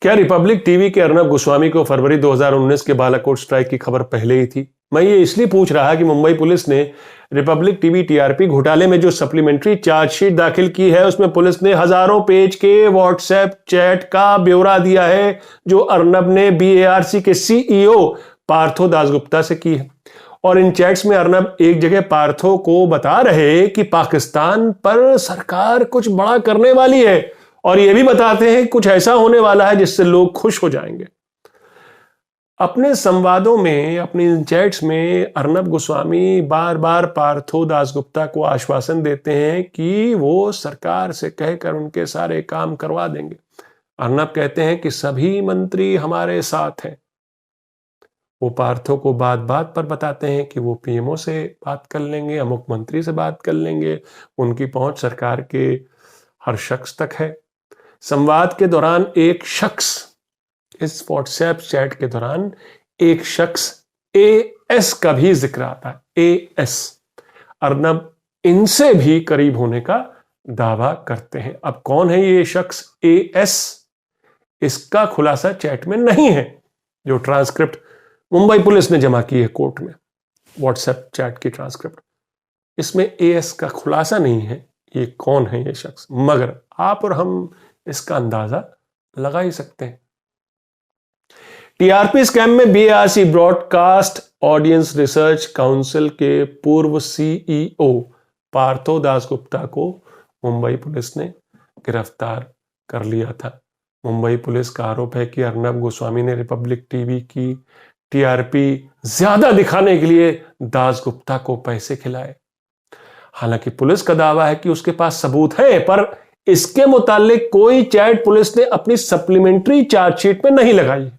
क्या Republic TV के अर्नब गोस्वामी को फरवरी 2019 के बालाकोट स्ट्राइक की खबर पहले ही थी? मैं ये इसलिए पूछ रहा कि मुंबई पुलिस ने रिपब्लिक टीवी टीआरपी घोटाले में जो सप्लीमेंट्री चार्जशीट दाखिल की है उसमें पुलिस ने हजारों पेज के व्हाट्सएप चैट का ब्यौरा दिया है जो अर्नब ने बीएआरसी के सीईओ पार्थो दासगुप्ता से की है। और इन चैट्स में अर्नब एक जगह पार्थो को बता रहे कि पाकिस्तान पर सरकार कुछ बड़ा करने वाली है और यह भी बताते हैं कुछ ऐसा होने वाला है जिससे लोग खुश हो जाएंगे। अपने संवादों में, अपनी चैट्स में अर्नब गोस्वामी बार बार पार्थो दासगुप्ता को आश्वासन देते हैं कि वो सरकार से कहकर उनके सारे काम करवा देंगे। अर्नब कहते हैं कि सभी मंत्री हमारे साथ हैं। वो पार्थो को बात बात पर बताते हैं कि वो पीएमओ से बात कर लेंगे, अमुक मंत्री से बात कर लेंगे, उनकी पहुंच सरकार के हर शख्स तक है। संवाद के दौरान एक शख्स, इस व्हाट्सएप चैट के दौरान एक शख्स एएस का भी जिक्र आता है। एएस, अर्नब इनसे भी करीब होने का दावा करते हैं। अब कौन है ये शख्स एएस? इसका खुलासा चैट में नहीं है जो ट्रांसक्रिप्ट मुंबई पुलिस ने जमा की है कोर्ट में, व्हाट्सएप चैट की ट्रांसक्रिप्ट। इसमें एएस का खुलासा नहीं है ये कौन है ये शख्स, मगर आप और हम इसका अंदाजा लगा ही सकते हैं। टीआरपी स्कैम में BARC broadcast audience research council के पूर्व सीईओ पार्थो दासगुप्ता को मुंबई पुलिस ने गिरफ्तार कर लिया था। मुंबई पुलिस का आरोप है कि अर्नब गोस्वामी ने रिपब्लिक टीवी की टीआरपी ज्यादा दिखाने के लिए दासगुप्ता को पैसे खिलाए। हालांकि पुलिस का दावा है कि उसके पास सबूत है, पर इसके मुतालिक कोई चैट पुलिस ने अपनी सप्लीमेंट्री चार्जशीट में नहीं लगाई।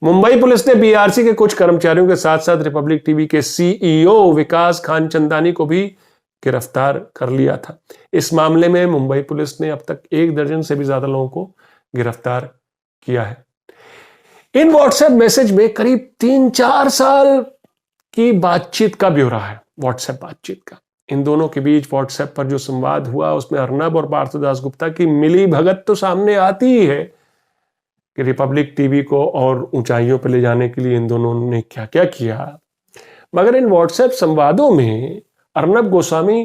मुंबई पुलिस ने बीआरसी के कुछ कर्मचारियों के साथ साथ रिपब्लिक टीवी के सीईओ विकास खानचंदानी को भी गिरफ्तार कर लिया था। इस मामले में मुंबई पुलिस ने अब तक 1 दर्जन से भी ज्यादा लोगों को गिरफ्तार किया है। इन व्हाट्सएप मैसेज में करीब 3-4 साल की बातचीत का ब्यौरा है, व्हाट्सएप बातचीत का। इन दोनों के बीच व्हाट्सएप पर जो संवाद हुआ उसमें अर्नब और पार्थो दासगुप्ता की मिली भगत तो सामने आती ही है कि रिपब्लिक टीवी को और ऊंचाइयों पर ले जाने के लिए इन दोनों ने क्या क्या किया। मगर इन व्हाट्सएप संवादों में अर्नब गोस्वामी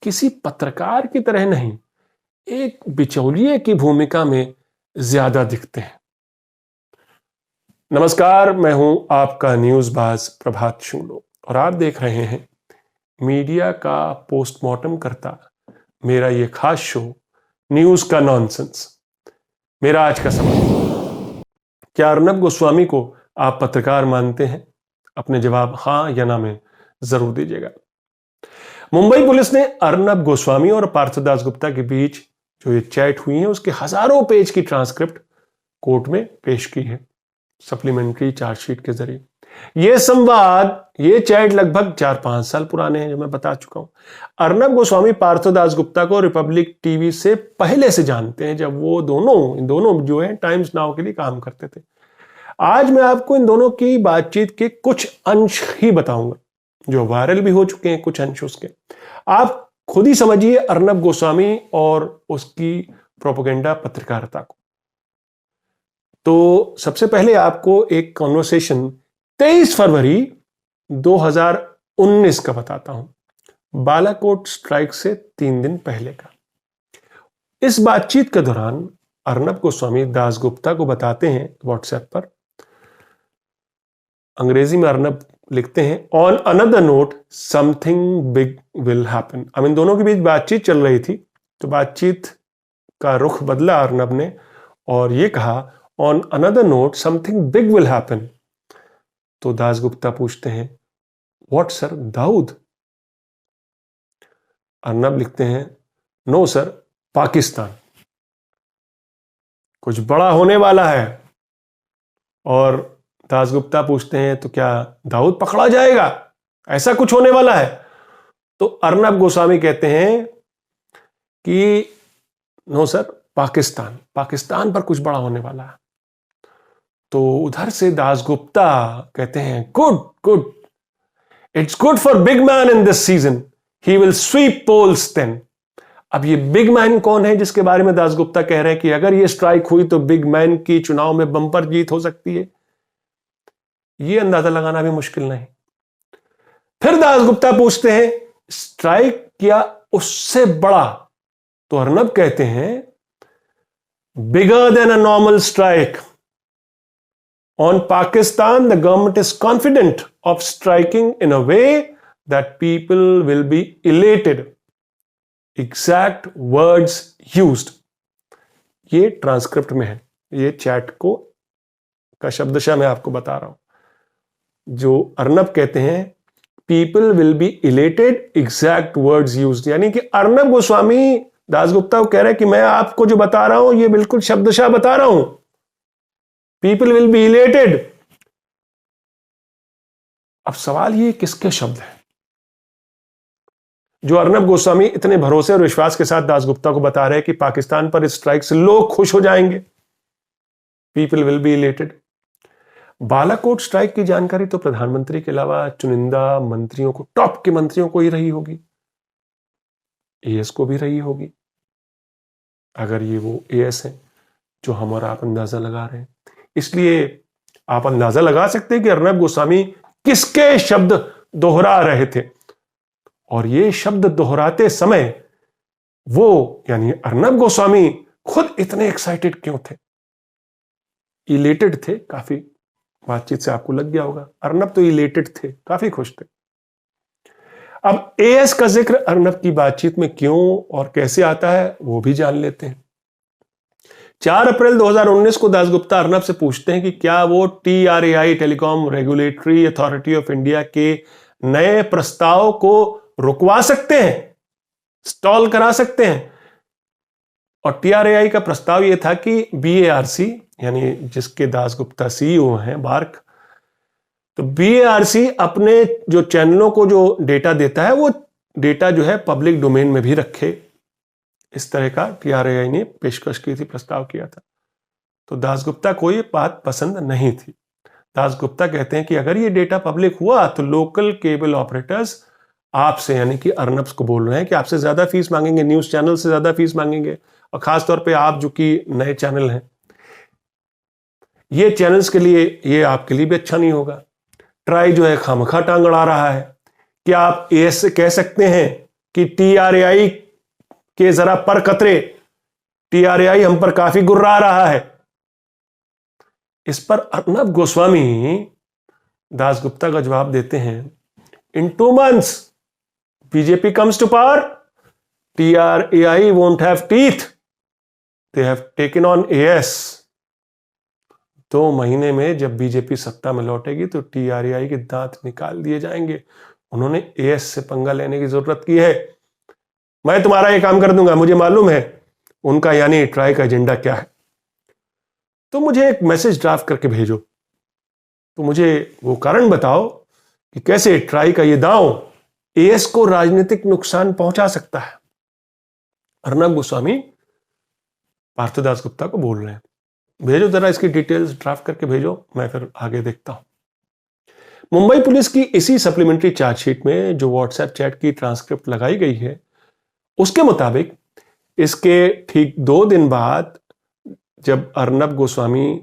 किसी पत्रकार की तरह नहीं, एक बिचौलिए की भूमिका में ज्यादा दिखते हैं। नमस्कार, मैं हूं आपका न्यूज़बाज प्रभात शुक्लो और आप देख रहे हैं मीडिया का पोस्टमार्टम करता मेरा ये खास शो न्यूज का नॉनसेंस। मेरा आज का सवाल, क्या अर्नब गोस्वामी को आप पत्रकार मानते हैं? अपने जवाब हां या ना में जरूर दीजिएगा। मुंबई पुलिस ने अर्नब गोस्वामी और पार्थो दासगुप्ता के बीच जो ये चैट हुई है उसके हजारों पेज की ट्रांसक्रिप्ट कोर्ट में पेश की है सप्लीमेंट्री चार्जशीट के जरिए। ये संवाद, ये चैट लगभग 4-5 साल पुराने हैं, जो मैं बता चुका हूं। अर्नब गोस्वामी पार्थो दासगुप्ता को रिपब्लिक टीवी से पहले से जानते हैं, जब वो इन दोनों जो है टाइम्स नाउ के लिए काम करते थे। आज मैं आपको इन दोनों की बातचीत के कुछ अंश ही बताऊंगा जो वायरल भी हो चुके हैं, कुछ अंश उसके। आप खुद ही समझिए अर्नब गोस्वामी और उसकी प्रोपेगेंडा पत्रकारिता को। तो सबसे पहले आपको एक कॉन्वर्सेशन 23 फरवरी 2019 का बताता हूं, बालाकोट स्ट्राइक से 3 दिन पहले का। इस बातचीत के दौरान अर्नब गोस्वामी दासगुप्ता को बताते हैं व्हाट्सएप पर, अंग्रेजी में अर्नब लिखते हैं, on another note something big will happen. अब इन दोनों के बीच बातचीत चल रही थी, तो बातचीत का रुख बदला अर्नब ने और ये कहा, on another note something big will happen. तो दासगुप्ता पूछते हैं, व्हाट सर, दाऊद? अर्नब लिखते हैं, नो सर, पाकिस्तान, कुछ बड़ा होने वाला है। और दासगुप्ता पूछते हैं, तो क्या दाऊद पकड़ा जाएगा? ऐसा कुछ होने वाला है? तो अर्नब गोस्वामी कहते हैं कि नो सर, पाकिस्तान पर कुछ बड़ा होने वाला है। तो उधर से दासगुप्ता कहते हैं, good, it's good for big man in this season, he will sweep polls then. अब ये बिग मैन कौन है जिसके बारे में दासगुप्ता कह रहे हैं कि अगर ये स्ट्राइक हुई तो बिग मैन की चुनाव में बम्पर जीत हो सकती है? ये अंदाजा लगाना भी मुश्किल नहीं। फिर दासगुप्ता पूछते हैं स्ट्राइक किया उससे बड़ा? तो अर्नब कहते हैं bigger than a normal strike on Pakistan the government is confident of striking in a way that people will be elated. Exact words used. ये ट्रांसक्रिप्ट में है, ये चैट को का शब्दशः मैं आपको बता रहा हूं। जो अर्नब कहते हैं people will be elated, exact words used, यानी कि अर्नब गोस्वामी दासगुप्ता को कह रहे हैं कि मैं आपको जो बता रहा हूं ये बिल्कुल शब्दशः बता रहा हूं। People will be elated. अब सवाल ये किसके शब्द हैं जो अर्नब गोस्वामी इतने भरोसे और विश्वास के साथ दासगुप्ता को बता रहे हैं कि पाकिस्तान पर इस स्ट्राइक से लोग खुश हो जाएंगे, people will be elated. Balakot strike की जानकारी तो प्रधानमंत्री के अलावा चुनिंदा मंत्रियों को, टॉप के मंत्रियों को ही रही होगी, एएस को भी रही होगी, अगर ये वो एएस हैं जो हम और आप अंदाजा लगा रहे हैं। इसलिए आप अंदाजा लगा सकते हैं कि अर्नब गोस्वामी किसके शब्द दोहरा रहे थे, और ये शब्द दोहराते समय वो यानी अर्नब गोस्वामी खुद इतने एक्साइटेड क्यों थे, इलेटेड थे। काफी बातचीत से आपको लग गया होगा अर्नब तो इलेटेड थे, काफी खुश थे। अब एएस का जिक्र अर्नब की बातचीत में क्यों और कैसे आता है वो भी जान लेते हैं। 4 अप्रैल 2019 को दासगुप्ता अर्नब से पूछते हैं कि क्या वो TRAI telecom regulatory authority of India के नए प्रस्ताव को रुकवा सकते हैं, स्टॉल करा सकते हैं। और TRAI का प्रस्ताव यह था कि BARC यानी जिसके दासगुप्ता CEO हैं, बार्क, तो BARC अपने जो चैनलों को जो डेटा देता है वो डेटा जो है पब्लिक डोमेन में भी रखे। इस तरह का TRAI ने पेशकश की थी, प्रस्ताव किया था। तो दासगुप्ता को ये बात पसंद नहीं थी। दासगुप्ता कहते हैं कि अगर ये डेटा पब्लिक हुआ तो लोकल केबल ऑपरेटर्स आपसे यानी कि अर्नब को बोल रहे हैं कि आपसे ज्यादा फीस मांगेंगे, न्यूज चैनल से ज्यादा फीस मांगेंगे, और खासतौर पे आप जो कि नए चैनल हैं, ये चैनल्स के लिए ये आपके लिए भी अच्छा नहीं होगा। ट्राई जो है खामखा टांग अड़ा रहा है। क्या आप एएस से कह सकते हैं कि TRAI के जरा पर कतरे, TRAI हम पर काफी गुर्रा रहा है। इस पर अर्नब गोस्वामी दासगुप्ता का जवाब देते हैं इन 2 months BJP comes to power, TRAI won't have teeth, they have taken on AS। 2 महीने में जब बीजेपी सत्ता में लौटेगी तो TRAI के दांत निकाल दिए जाएंगे। उन्होंने AS से पंगा लेने की जरूरत की है। मैं तुम्हारा ये काम कर दूंगा, मुझे मालूम है उनका यानी ट्राई का एजेंडा क्या है। तो मुझे एक मैसेज ड्राफ्ट करके भेजो, तो मुझे वो कारण बताओ कि कैसे ट्राई का ये दांव AS को राजनीतिक नुकसान पहुंचा सकता है। अर्नब गोस्वामी पार्थ दासगुप्ता को बोल रहे हैं, भेजो जरा इसकी डिटेल्स ड्राफ्ट करके भेजो, मैं फिर आगे देखता हूं। मुंबई पुलिस की इसी सप्लीमेंट्री चार्जशीट में जो व्हाट्सएप चैट की ट्रांसक्रिप्ट लगाई गई है उसके मुताबिक इसके ठीक 2 दिन बाद जब अर्नब गोस्वामी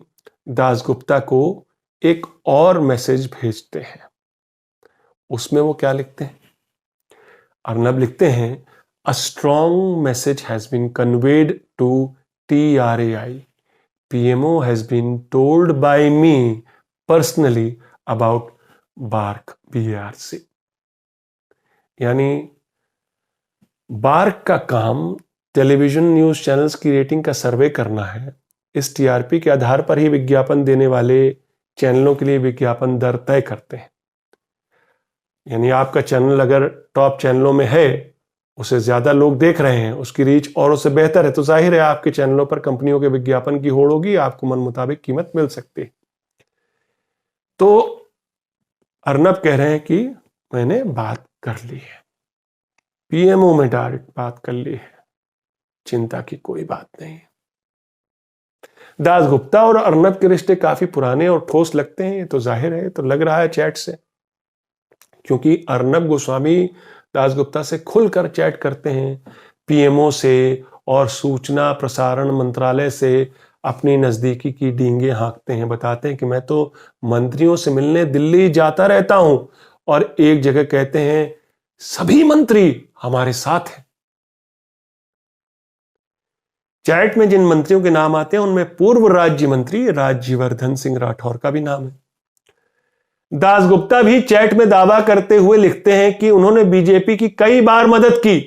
दासगुप्ता को एक और मैसेज भेजते हैं, उसमें वो क्या लिखते हैं? अर्नब लिखते हैं a strong message has been conveyed to TRAI। PMO has been told by me personally about BARC, BARC। यानी बार्क का काम टेलीविजन न्यूज चैनल्स की रेटिंग का सर्वे करना है। इस TRP के आधार पर ही विज्ञापन देने वाले चैनलों के लिए विज्ञापन दर तय करते हैं। यानी आपका चैनल अगर टॉप चैनलों में है, उसे ज्यादा लोग देख रहे हैं, उसकी रीच और उससे बेहतर है, तो जाहिर है आपके चैनलों पर कंपनियों के विज्ञापन की होड़ होगी, आपको मन मुताबिक कीमत मिल सकती है। तो अर्नब कह रहे हैं कि मैंने बात कर ली है, PMO में डायरेक्ट बात कर ली है, चिंता की कोई बात नहीं। दासगुप्ता और अर्नब के रिश्ते काफी पुराने और ठोस लगते हैं, तो जाहिर है, तो लग रहा है चैट से, क्योंकि अर्नब गोस्वामी दासगुप्ता से खुलकर चैट करते हैं, पीएमओ से और सूचना प्रसारण मंत्रालय से अपनी नजदीकी की डींगे हाँकते हैं। बताते हैं कि मैं तो मंत्रियों से मिलने दिल्ली जाता रहता हूं, और एक जगह कहते हैं सभी मंत्री हमारे साथ हैं। चैट में जिन मंत्रियों के नाम आते हैं उनमें पूर्व राज्य मंत्री राज्यवर्धन सिंह राठौर का भी नाम है। दासगुप्ता भी चैट में दावा करते हुए लिखते हैं कि उन्होंने बीजेपी की कई बार मदद की।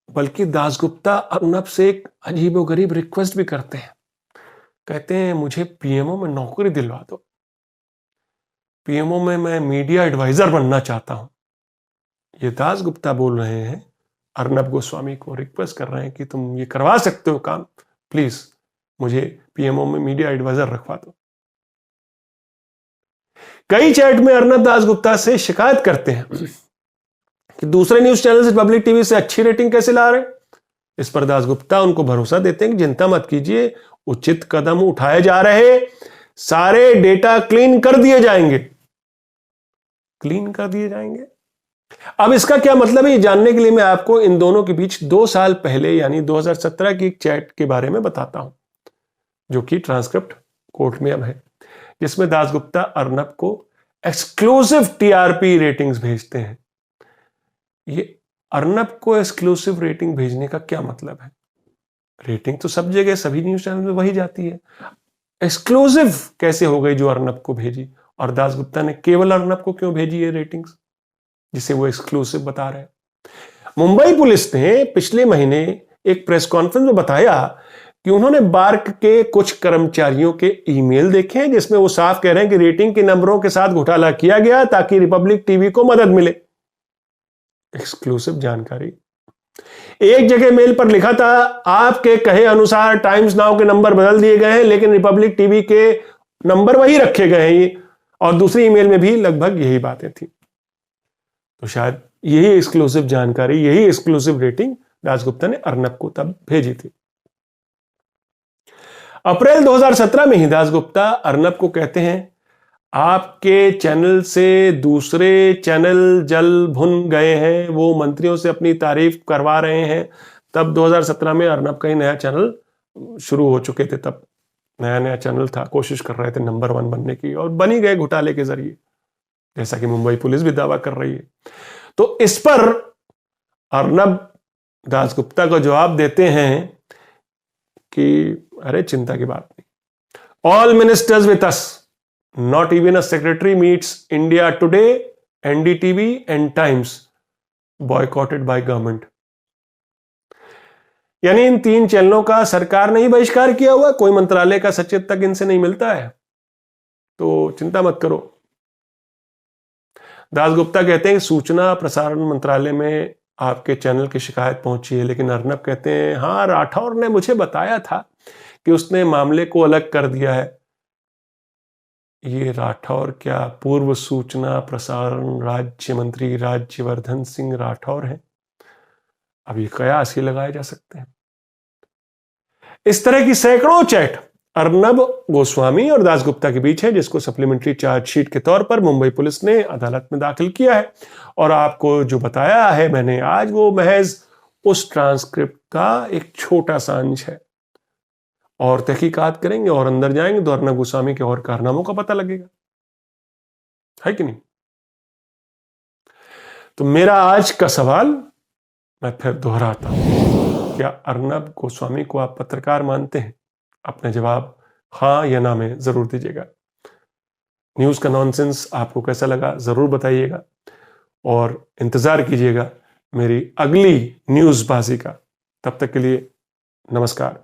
बल्कि दासगुप्ता अर्नब से एक अजीबोगरीब रिक्वेस्ट भी करते हैं। कहते हैं मुझे पीएमओ में नौकरी दिलवा दो, पीएमओ में मैं मीडिया एडवाइजर बनना चाहता हूं। ये दासगुप्ता बोल रहे हैं, अर्नब गोस्वामी को रिक्वेस्ट कर रहे हैं कि तुम ये करवा सकते हो काम, प्लीज मुझे पीएमओ में मीडिया एडवाइजर रखवा दो। कई चैट में अर्नब दासगुप्ता से शिकायत करते हैं कि दूसरे न्यूज चैनल से पब्लिक टीवी से अच्छी रेटिंग कैसे ला रहे। इस पर दासगुप्ता उनको भरोसा देते हैं कि चिंता मत कीजिए, उचित कदम उठाए जा रहे, सारे डेटा क्लीन कर दिए जाएंगे। क्लीन कर दिए जाएंगे। अब इसका क्या मतलब है, ये जानने के लिए मैं आपको इन दोनों के बीच 2 साल पहले यानी 2017 की एक चैट के बारे में बताता हूं, जो कि ट्रांसक्रिप्ट कोर्ट में अब है, जिसमें दासगुप्ता अर्नब को एक्सक्लूसिव टीआरपी रेटिंग्स भेजते हैं। ये अर्नब को एक्सक्लूसिव रेटिंग भेजने का क्या मतलब है? रेटिंग तो सब जगह सभी न्यूज चैनल में वही जाती है, एक्सक्लूसिव कैसे हो गई जो अर्नब को भेजी? और दासगुप्ता ने केवल अर्नब को क्यों भेजी ये रेटिंग्स, जिसे वो एक्सक्लूसिव बता रहे हैं? मुंबई पुलिस ने पिछले महीने एक प्रेस कॉन्फ्रेंस में बताया कि उन्होंने बार्क के कुछ कर्मचारियों के ईमेल देखे हैं, जिसमें वो साफ कह रहे हैं कि रेटिंग के नंबरों के साथ घोटाला किया गया ताकि रिपब्लिक टीवी को मदद मिले। एक्सक्लूसिव जानकारी। एक जगह मेल पर लिखा था, आपके कहे अनुसार टाइम्स नाउ के नंबर बदल दिए गए हैं, लेकिन रिपब्लिक टीवी के नंबर वही रखे गए हैं। और दूसरी ईमेल में भी लगभग यही बातें थी। तो शायद यही एक्सक्लूसिव जानकारी, यही एक्सक्लूसिव रेटिंग दासगुप्ता ने अर्नब को तब भेजी थी। अप्रैल 2017 में ही दासगुप्ता अर्नब को कहते हैं, आपके चैनल से दूसरे चैनल जल भुन गए हैं, वो मंत्रियों से अपनी तारीफ करवा रहे हैं। तब 2017 में अर्नब का ही नया चैनल शुरू हो चुके थे, तब नया चैनल था, कोशिश कर रहे थे नंबर 1 बनने की, और बन ही गए घोटाले के जरिए, जैसा कि मुंबई पुलिस भी दावा कर रही है। तो इस पर अर्नब दासगुप्ता को जवाब देते हैं कि अरे चिंता की बात नहीं, all ministers with us, not even a secretary meets India today, NDTV and times boycotted by government. यानी इन 3 चैनलों का सरकार ने ही बहिष्कार किया हुआ, कोई मंत्रालय का सचिव तक इनसे नहीं मिलता है, तो चिंता मत करो। दासगुप्ता कहते हैं कि सूचना प्रसारण मंत्रालय में आपके चैनल की शिकायत पहुंची है, लेकिन अर्नब कहते हैं हां, राठौर ने मुझे बताया था कि उसने मामले को अलग कर दिया है। ये राठौर क्या पूर्व सूचना प्रसारण राज्य मंत्री राज्यवर्धन सिंह राठौर हैं? अब ये कयास ही लगाए जा सकते हैं। इस तरह की सैकड़ों चैट अर्नब गोस्वामी और दासगुप्ता के बीच है, जिसको सप्लीमेंट्री चार्जशीट के तौर पर मुंबई पुलिस ने अदालत में दाखिल किया है। और आपको जो बताया है मैंने आज, वो महज उस ट्रांसक्रिप्ट का एक छोटा सा अंश है। और तहकीकात करेंगे और अंदर जाएंगे तो अर्नब गोस्वामी के और कारनामों का पता लगेगा, है कि नहीं? तो मेरा आज का सवाल मैं फिर दोहराता हूं, क्या अर्नब गोस्वामी को आप पत्रकार मानते हैं? अपने जवाब हां या ना में जरूर दीजिएगा। न्यूज का नॉनसेंस आपको कैसा लगा जरूर बताइएगा, और इंतजार कीजिएगा मेरी अगली न्यूज़बाजी का। तब तक के लिए नमस्कार।